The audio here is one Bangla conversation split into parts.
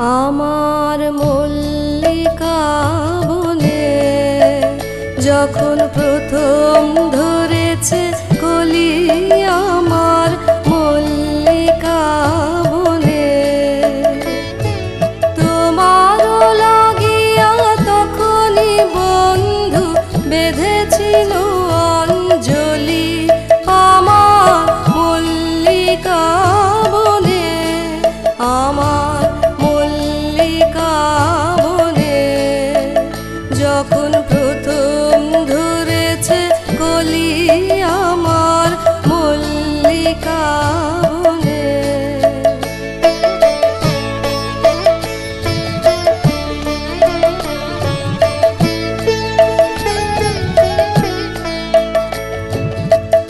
আমার মল্লিকা বনে যখন প্রথম ধরেছে কলি, আমার মল্লিকা বনে তোমারও লাগিয়া তখনই বন্ধু বেঁধেছিল অঞ্জলি। আমার মল্লিকা বনে, আমার মল্লিকা বনে যখন প্রথম ধরেছে কলি, আমার মল্লিকা বনে।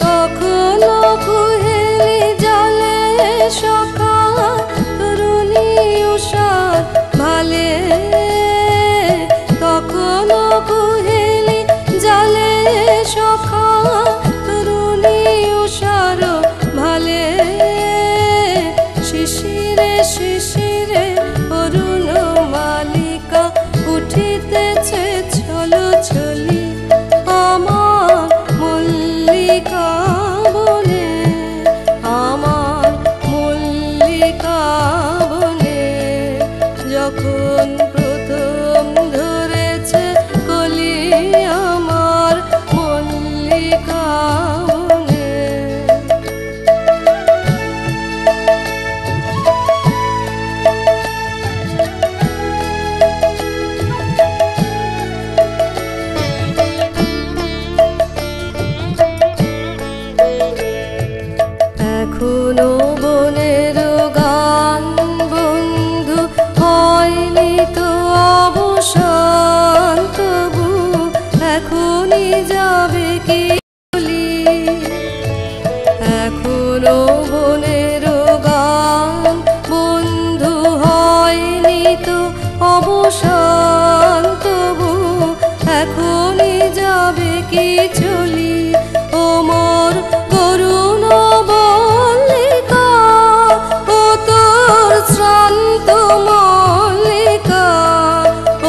তখনো কুহেলি জলে সখা তরুণী উষার ভালে, তখনো কুহেলি জলে সখা তরুণী উষার ভালে। শিশিরে শিশিরে অরুণ মালিকা উঠিতেছে ছলো ছলি, আমার মল্লিকা বনে, আমার মল্লিকা বনে যখন প্রথম ধরেছে কলি, আমার মল্লিকা বনে। এখনো বনের গান বন্ধু হয়নি তো অবসান, তবু এখনই যাবে কি বলি। এখনো বনের গান বন্ধু হয়নি তো অবসান, তবু এখনই যাবে কি চলি। ও মোর করুণ মল্লিকা, ও তোর শ্রান্ত মল্লিকা,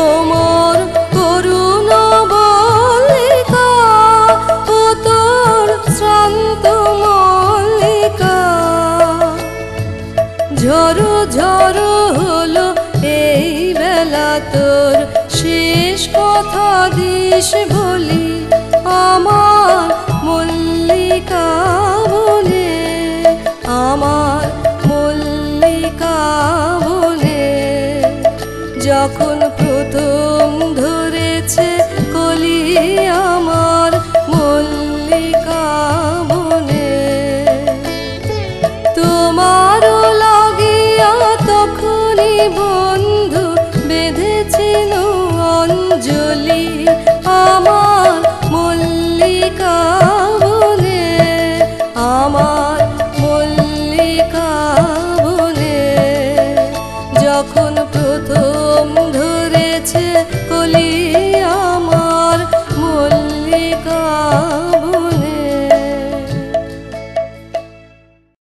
ও মোর করুণ মল্লিকা, ও তোর শ্রান্ত মল্লিকা। ঝরো ঝরো হলো এই বেলা তোর শেষ কথা দিস বলি, আমার মল্লিকা বনে, আমার মল্লিকা বনে যখন